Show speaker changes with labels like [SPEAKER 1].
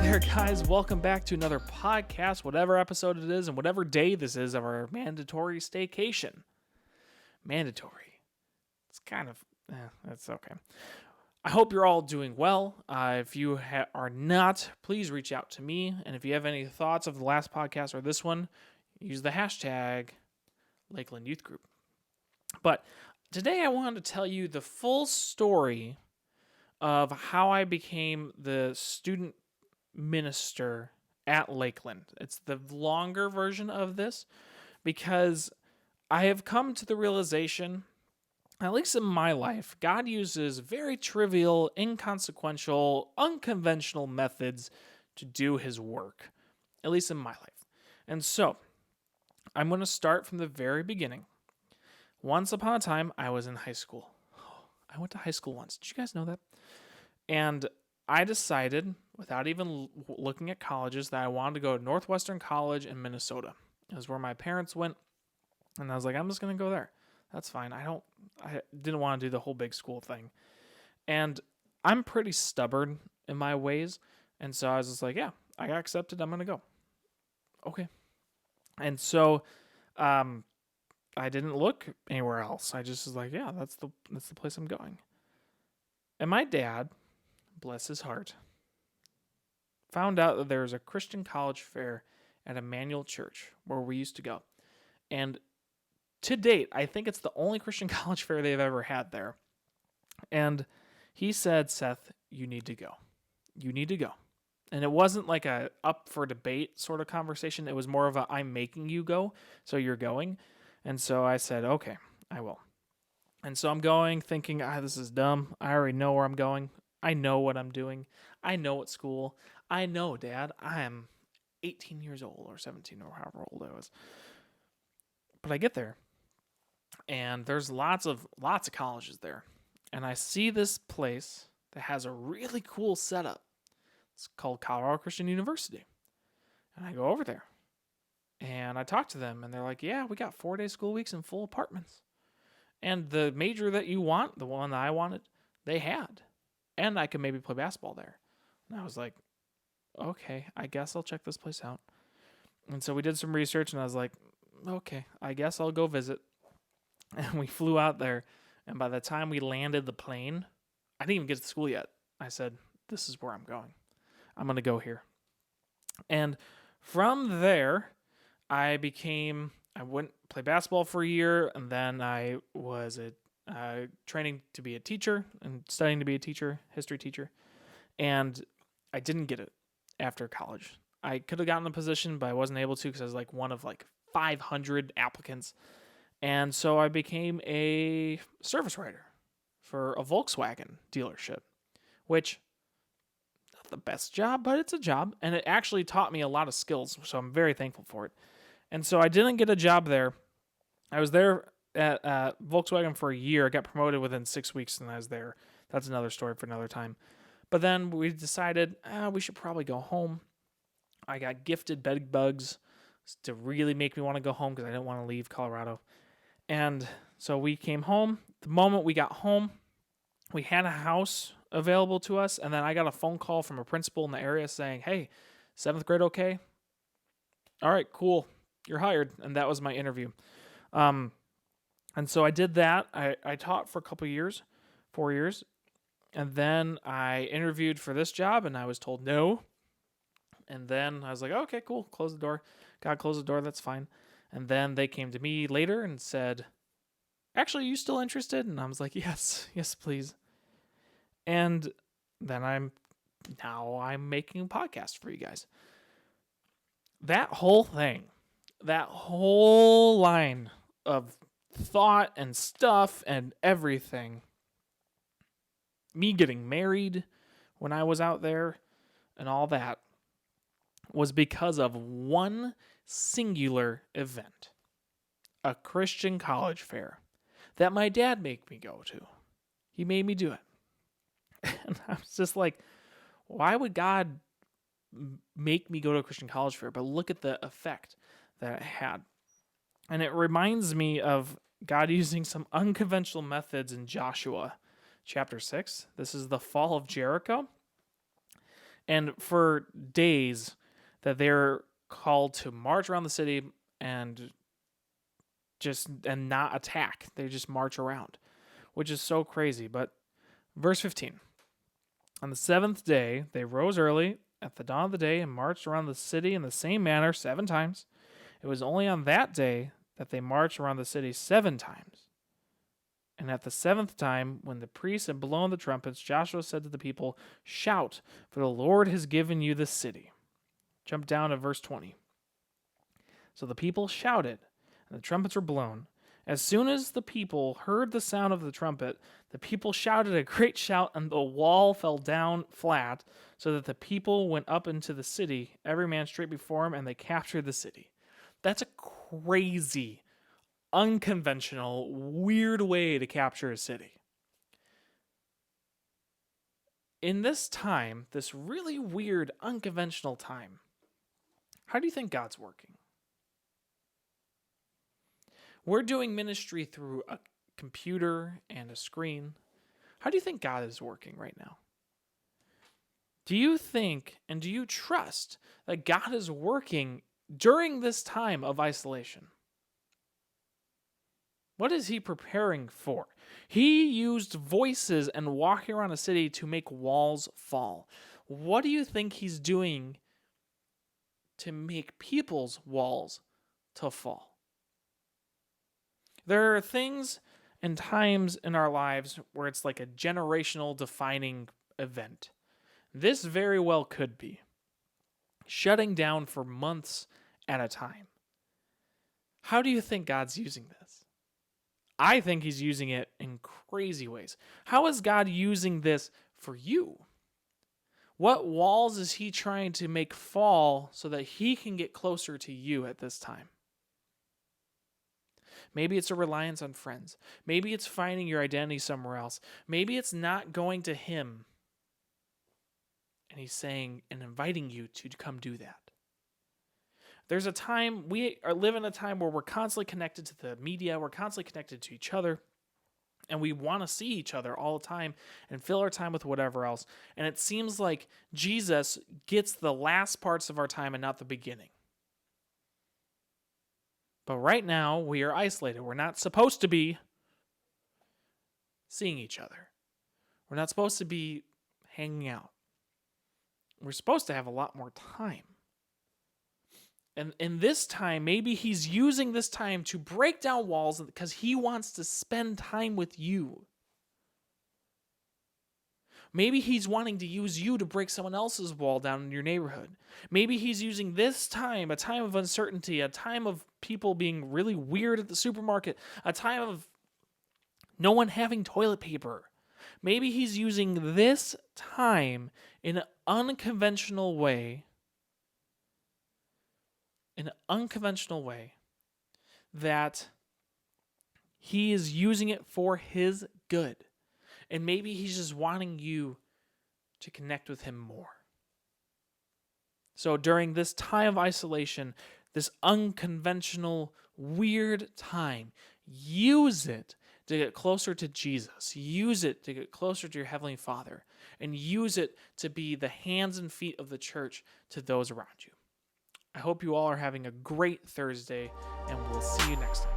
[SPEAKER 1] there, guys. Welcome back to another podcast, whatever episode it is and whatever day this is of our mandatory staycation. Mandatory. It's kind of, that's okay. I hope you're all doing well. If you are not, please reach out to me. And if you have any thoughts of the last podcast or this one, use the hashtag Lakeland Youth Group. But today I wanted to tell you the full story of how I became the student minister at Lakeland. It's the longer version of this because I have come to the realization, at least in my life, God uses very trivial, inconsequential, unconventional methods to do his work, at least in my life. And so, I'm going to start from the very beginning. Once upon a time, I was in high school. I went to high school once. Did you guys know that? And I decided, without even looking at colleges, that I wanted to go to Northwestern College in Minnesota. It was where my parents went, and I was like, I'm just going to go there. That's fine. I didn't want to do the whole big school thing. And I'm pretty stubborn in my ways, and so I was just like, yeah, I got accepted. I'm going to go. Okay. And so I didn't look anywhere else. I just was like, yeah, that's the place I'm going. And my dad, bless his heart, found out that there was a Christian college fair at Emmanuel Church where we used to go. And to date, I think it's the only Christian college fair they've ever had there. And he said, Seth, you need to go. You need to go. And it wasn't like a up for debate sort of conversation. It was more of a I'm making you go, so you're going. And so I said, okay, I will. And so I'm going thinking, this is dumb. I already know where I'm going. I know what I'm doing. I know what school. I know, Dad, I am 18 years old or 17 or however old I was. But I get there, and there's lots of colleges there. And I see this place that has a really cool setup. It's called Colorado Christian University. And I go over there, and I talk to them, and they're like, yeah, we got 4-day school weeks and full apartments. And the major that you want, the one that I wanted, they had. And I could maybe play basketball there. And I was like, okay, I guess I'll check this place out. And so we did some research, and I was like, okay, I guess I'll go visit. And we flew out there. And by the time we landed the plane, I didn't even get to school yet. I said, this is where I'm going. I'm going to go here. And from there, I went play basketball for a year, and then I was training to be a teacher and studying to be a teacher, history teacher, and I didn't get it after college. I could have gotten a position, but I wasn't able to because I was like one of like 500 applicants, and so I became a service writer for a Volkswagen dealership, which not the best job, but it's a job, and it actually taught me a lot of skills, so I'm very thankful for it. And so I didn't get a job there. I was there at Volkswagen for a year. I got promoted within 6 weeks, and I was there. That's another story for another time. But then we decided we should probably go home. I got gifted bed bugs to really make me want to go home because I didn't want to leave Colorado. And so we came home. The moment we got home, we had a house available to us, and then I got a phone call from a principal in the area saying, hey, 7th grade okay? All right, cool. You're hired. And that was my interview. And so I did that. I taught for a couple years, 4 years. And then I interviewed for this job, and I was told no. And then I was like, okay, cool. Close the door. God, close the door. That's fine. And then they came to me later and said, actually, are you still interested? And I was like, yes, please. And then I'm making a podcast for you guys. That whole thing, that whole line of thought and stuff and everything, me getting married when I was out there and all that, was because of one singular event, a Christian college fair that my dad made me go to. He made me do it. And I was just like, why would God make me go to a Christian college fair? But look at the effect that it had. And it reminds me of God using some unconventional methods in Joshua chapter 6. This is the fall of Jericho. And for days that they're called to march around the city and not attack. They just march around, which is so crazy. But verse 15. On the seventh day, they rose early at the dawn of the day and marched around the city in the same manner 7 times. It was only on that day that they marched around the city 7 times. And at the 7th time, when the priests had blown the trumpets, Joshua said to the people, "Shout, for the Lord has given you this city." Jump down to verse 20. So the people shouted, and the trumpets were blown. As soon as the people heard the sound of the trumpet, the people shouted a great shout, and the wall fell down flat, so that the people went up into the city, every man straight before him, and they captured the city. That's a crazy, unconventional, weird way to capture a city. In this time, this really weird, unconventional time, how do you think God's working? We're doing ministry through a computer and a screen. How do you think God is working right now? Do you think and do you trust that God is working during this time of isolation? What is he preparing for? He used voices and walking around a city to make walls fall. What do you think he's doing to make people's walls to fall? There are things and times in our lives where it's like a generational defining event. This very well could be shutting down for months at a time. How do you think God's using this? I think he's using it in crazy ways. How is God using this for you? What walls is he trying to make fall so that he can get closer to you at this time? Maybe it's a reliance on friends. Maybe it's finding your identity somewhere else. Maybe it's not going to him. And he's saying and inviting you to come do that. There's a time, we live in a time where we're constantly connected to the media, we're constantly connected to each other, and we want to see each other all the time and fill our time with whatever else. And it seems like Jesus gets the last parts of our time and not the beginning. But right now, we are isolated. We're not supposed to be seeing each other. We're not supposed to be hanging out. We're supposed to have a lot more time. And in this time, maybe he's using this time to break down walls because he wants to spend time with you. Maybe he's wanting to use you to break someone else's wall down in your neighborhood. Maybe he's using this time, a time of uncertainty, a time of people being really weird at the supermarket, a time of no one having toilet paper. Maybe he's using this time in an unconventional way, that he is using it for his good. And maybe he's just wanting you to connect with him more. So during this time of isolation, this unconventional, weird time, use it to get closer to Jesus. Use it to get closer to your Heavenly Father. And use it to be the hands and feet of the church to those around you. I hope you all are having a great Thursday, and we'll see you next time.